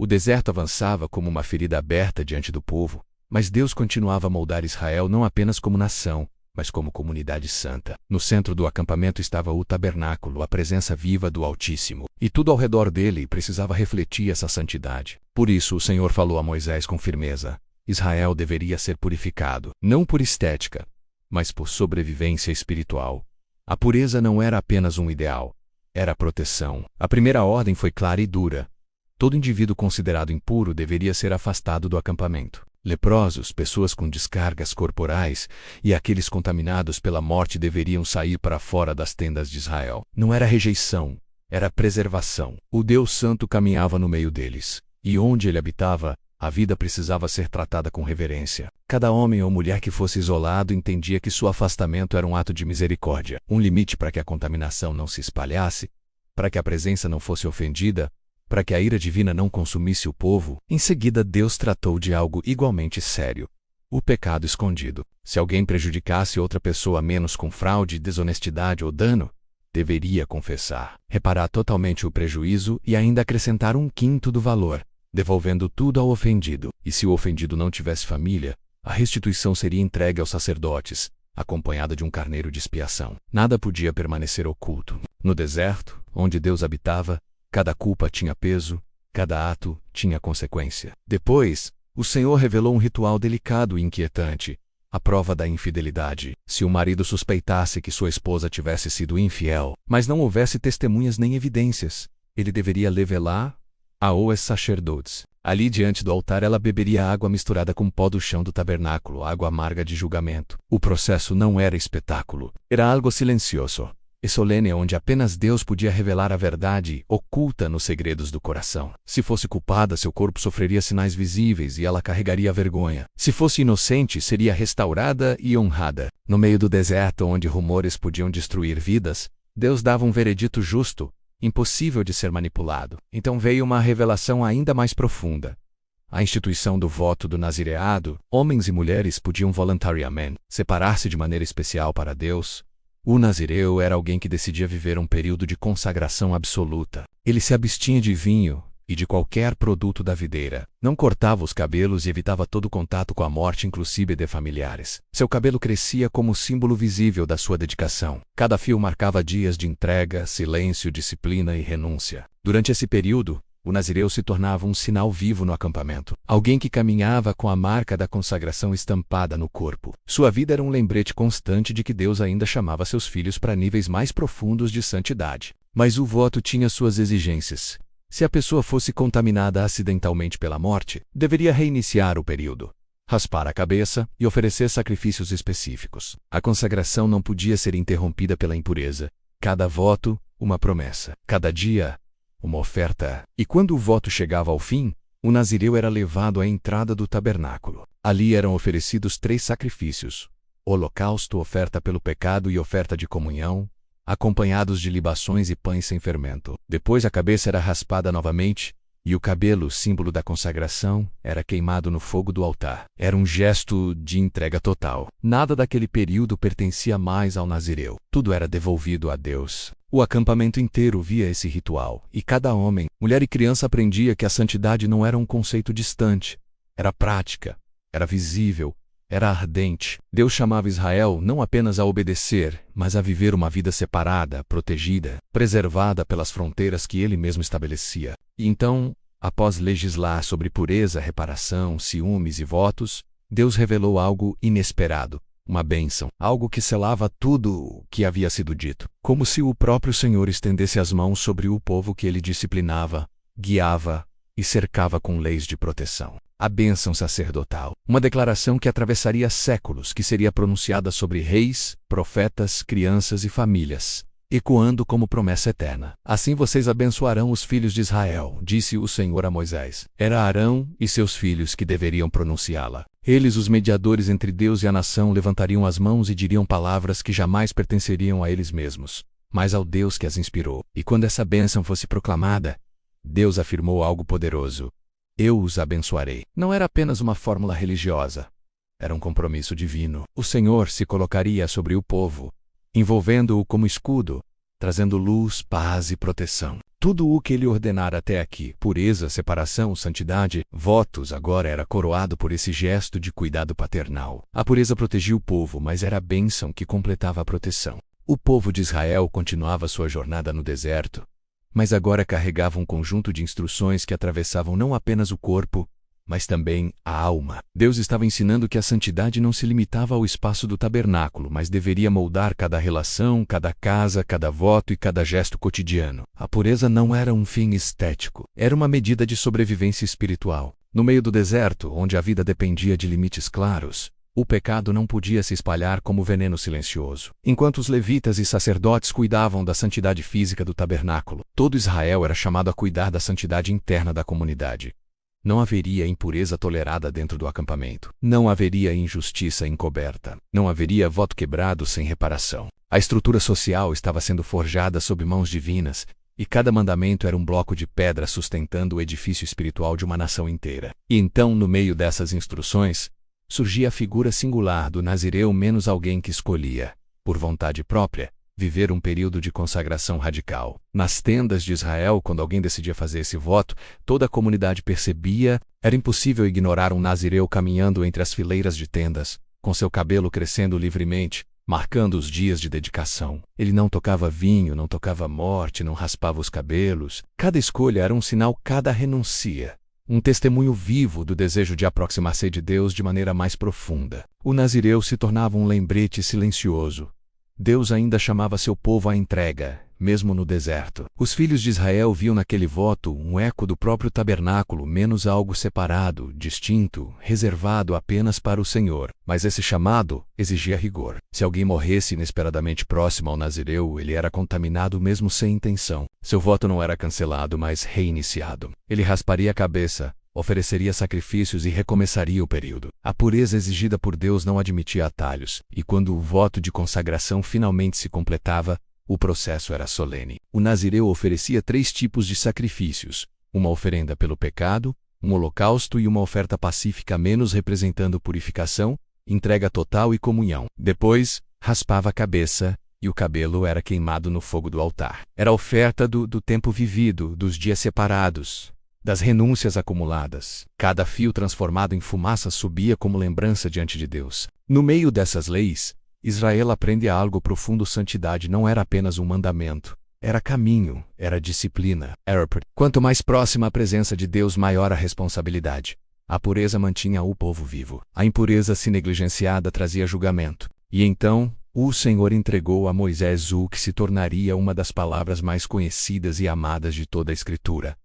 O deserto avançava como uma ferida aberta diante do povo, mas Deus continuava a moldar Israel não apenas como nação, mas como comunidade santa. No centro do acampamento estava o tabernáculo, a presença viva do Altíssimo, e tudo ao redor dele precisava refletir essa santidade. Por isso o Senhor falou a Moisés com firmeza: Israel deveria ser purificado, não por estética, mas por sobrevivência espiritual. A pureza não era apenas um ideal, era proteção. A primeira ordem foi clara e dura. Todo indivíduo considerado impuro deveria ser afastado do acampamento. Leprosos, pessoas com descargas corporais e aqueles contaminados pela morte deveriam sair para fora das tendas de Israel. Não era rejeição, era preservação. O Deus Santo caminhava no meio deles, e onde ele habitava, a vida precisava ser tratada com reverência. Cada homem ou mulher que fosse isolado entendia que seu afastamento era um ato de misericórdia, um limite para que a contaminação não se espalhasse, para que a presença não fosse ofendida, para que a ira divina não consumisse o povo. Em seguida, Deus tratou de algo igualmente sério: o pecado escondido. Se alguém prejudicasse outra pessoa menos com fraude, desonestidade ou dano, deveria confessar, reparar totalmente o prejuízo e ainda acrescentar 1/5 do valor, devolvendo tudo ao ofendido. E se o ofendido não tivesse família, a restituição seria entregue aos sacerdotes, acompanhada de um carneiro de expiação. Nada podia permanecer oculto. No deserto, onde Deus habitava, cada culpa tinha peso, cada ato tinha consequência. Depois, o Senhor revelou um ritual delicado e inquietante: a prova da infidelidade. Se o marido suspeitasse que sua esposa tivesse sido infiel, mas não houvesse testemunhas nem evidências, ele deveria levá-la aos sacerdotes. Ali diante do altar ela beberia água misturada com pó do chão do tabernáculo, água amarga de julgamento. O processo não era espetáculo, era algo silencioso e solene, onde apenas Deus podia revelar a verdade oculta nos segredos do coração. Se fosse culpada, seu corpo sofreria sinais visíveis e ela carregaria a vergonha. Se fosse inocente, seria restaurada e honrada. No meio do deserto, onde rumores podiam destruir vidas, Deus dava um veredito justo, impossível de ser manipulado. Então veio uma revelação ainda mais profunda: a instituição do voto do nazireado. Homens e mulheres podiam voluntariamente separar-se de maneira especial para Deus. O nazireu era alguém que decidia viver um período de consagração absoluta. Ele se abstinha de vinho e de qualquer produto da videira. Não cortava os cabelos e evitava todo contato com a morte, inclusive de familiares. Seu cabelo crescia como símbolo visível da sua dedicação. Cada fio marcava dias de entrega, silêncio, disciplina e renúncia. Durante esse período, o nazireu se tornava um sinal vivo no acampamento. Alguém que caminhava com a marca da consagração estampada no corpo. Sua vida era um lembrete constante de que Deus ainda chamava seus filhos para níveis mais profundos de santidade. Mas o voto tinha suas exigências. Se a pessoa fosse contaminada acidentalmente pela morte, deveria reiniciar o período, raspar a cabeça e oferecer sacrifícios específicos. A consagração não podia ser interrompida pela impureza. Cada voto, uma promessa. Cada dia, uma oferta. E quando o voto chegava ao fim, o nazireu era levado à entrada do tabernáculo. Ali eram oferecidos 3 sacrifícios: holocausto, oferta pelo pecado e oferta de comunhão, acompanhados de libações e pães sem fermento. Depois a cabeça era raspada novamente, e o cabelo, símbolo da consagração, era queimado no fogo do altar. Era um gesto de entrega total. Nada daquele período pertencia mais ao nazireu. Tudo era devolvido a Deus. O acampamento inteiro via esse ritual, e cada homem, mulher e criança aprendia que a santidade não era um conceito distante. Era prática, era visível, era ardente. Deus chamava Israel não apenas a obedecer, mas a viver uma vida separada, protegida, preservada pelas fronteiras que ele mesmo estabelecia. E então, após legislar sobre pureza, reparação, ciúmes e votos, Deus revelou algo inesperado: uma bênção, algo que selava tudo o que havia sido dito. Como se o próprio Senhor estendesse as mãos sobre o povo que ele disciplinava, guiava e cercava com leis de proteção. A bênção sacerdotal, uma declaração que atravessaria séculos, que seria pronunciada sobre reis, profetas, crianças e famílias, ecoando como promessa eterna. Assim vocês abençoarão os filhos de Israel, disse o Senhor a Moisés. Era Arão e seus filhos que deveriam pronunciá-la. Eles, os mediadores entre Deus e a nação, levantariam as mãos e diriam palavras que jamais pertenceriam a eles mesmos, mas ao Deus que as inspirou. E quando essa bênção fosse proclamada, Deus afirmou algo poderoso: eu os abençoarei. Não era apenas uma fórmula religiosa. Era um compromisso divino. O Senhor se colocaria sobre o povo, envolvendo-o como escudo, trazendo luz, paz e proteção. Tudo o que ele ordenara até aqui, pureza, separação, santidade, votos, agora era coroado por esse gesto de cuidado paternal. A pureza protegia o povo, mas era a bênção que completava a proteção. O povo de Israel continuava sua jornada no deserto, mas agora carregava um conjunto de instruções que atravessavam não apenas o corpo, mas também a alma. Deus estava ensinando que a santidade não se limitava ao espaço do tabernáculo, mas deveria moldar cada relação, cada casa, cada voto e cada gesto cotidiano. A pureza não era um fim estético, era uma medida de sobrevivência espiritual. No meio do deserto, onde a vida dependia de limites claros, o pecado não podia se espalhar como veneno silencioso. Enquanto os levitas e sacerdotes cuidavam da santidade física do tabernáculo, todo Israel era chamado a cuidar da santidade interna da comunidade. Não haveria impureza tolerada dentro do acampamento. Não haveria injustiça encoberta. Não haveria voto quebrado sem reparação. A estrutura social estava sendo forjada sob mãos divinas, e cada mandamento era um bloco de pedra sustentando o edifício espiritual de uma nação inteira. E então, no meio dessas instruções, surgia a figura singular do nazireu, menos alguém que escolhia, por vontade própria, viver um período de consagração radical. Nas tendas de Israel, quando alguém decidia fazer esse voto, toda a comunidade percebia, era impossível ignorar um nazireu caminhando entre as fileiras de tendas, com seu cabelo crescendo livremente, marcando os dias de dedicação. Ele não tocava vinho, não tocava morte, não raspava os cabelos. Cada escolha era um sinal, cada renúncia. Um testemunho vivo do desejo de aproximar-se de Deus de maneira mais profunda. O nazireu se tornava um lembrete silencioso. Deus ainda chamava seu povo à entrega, mesmo no deserto. Os filhos de Israel viam naquele voto um eco do próprio tabernáculo, menos algo separado, distinto, reservado apenas para o Senhor. Mas esse chamado exigia rigor. Se alguém morresse inesperadamente próximo ao nazireu, ele era contaminado mesmo sem intenção. Seu voto não era cancelado, mas reiniciado. Ele rasparia a cabeça, ofereceria sacrifícios e recomeçaria o período. A pureza exigida por Deus não admitia atalhos, e quando o voto de consagração finalmente se completava, o processo era solene. O nazireu oferecia 3 tipos de sacrifícios: uma oferenda pelo pecado, um holocausto e uma oferta pacífica, menos representando purificação, entrega total e comunhão. Depois, raspava a cabeça, e o cabelo era queimado no fogo do altar. Era a oferta do tempo vivido, dos dias separados, das renúncias acumuladas. Cada fio transformado em fumaça subia como lembrança diante de Deus. No meio dessas leis, Israel aprende algo profundo: santidade não era apenas um mandamento. Era caminho, era disciplina. Quanto mais próxima a presença de Deus, maior a responsabilidade. A pureza mantinha o povo vivo. A impureza, se negligenciada, trazia julgamento. E então, o Senhor entregou a Moisés o que se tornaria uma das palavras mais conhecidas e amadas de toda a Escritura: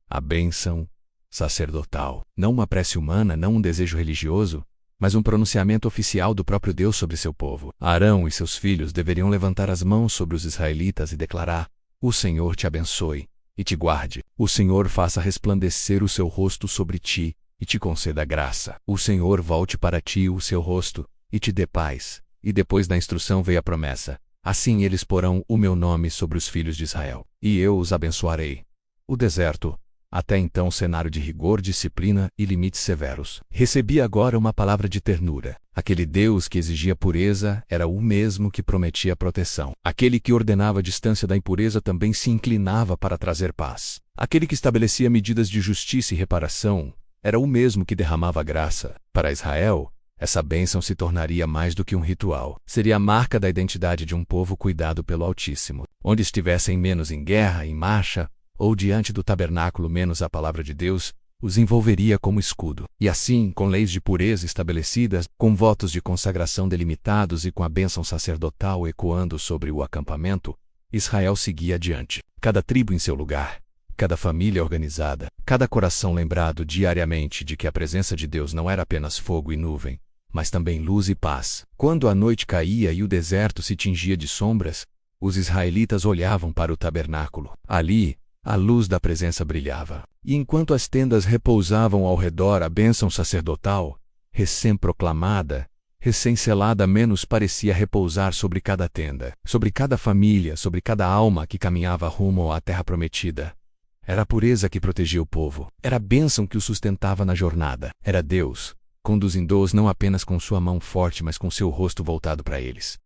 a bênção sacerdotal. Não uma prece humana, não um desejo religioso, mas um pronunciamento oficial do próprio Deus sobre seu povo. Arão e seus filhos deveriam levantar as mãos sobre os israelitas e declarar: o Senhor te abençoe e te guarde. O Senhor faça resplandecer o seu rosto sobre ti e te conceda graça. O Senhor volte para ti o seu rosto e te dê paz. E depois da instrução veio a promessa: assim eles porão o meu nome sobre os filhos de Israel, e eu os abençoarei. O deserto, até então cenário de rigor, disciplina e limites severos, recebia agora uma palavra de ternura. Aquele Deus que exigia pureza era o mesmo que prometia proteção. Aquele que ordenava a distância da impureza também se inclinava para trazer paz. Aquele que estabelecia medidas de justiça e reparação era o mesmo que derramava graça. Para Israel, essa bênção se tornaria mais do que um ritual. Seria a marca da identidade de um povo cuidado pelo Altíssimo. Onde estivessem menos em guerra, em marcha, ou diante do tabernáculo, menos a palavra de Deus, os envolveria como escudo. E assim, com leis de pureza estabelecidas, com votos de consagração delimitados e com a bênção sacerdotal ecoando sobre o acampamento, Israel seguia adiante. Cada tribo em seu lugar, cada família organizada, cada coração lembrado diariamente de que a presença de Deus não era apenas fogo e nuvem, mas também luz e paz. Quando a noite caía e o deserto se tingia de sombras, os israelitas olhavam para o tabernáculo. Ali, a luz da presença brilhava. E enquanto as tendas repousavam ao redor, a bênção sacerdotal, recém-proclamada, recém-selada, menos parecia repousar sobre cada tenda, sobre cada família, sobre cada alma que caminhava rumo à terra prometida. Era a pureza que protegia o povo. Era a bênção que o sustentava na jornada. Era Deus, conduzindo-os não apenas com sua mão forte, mas com seu rosto voltado para eles.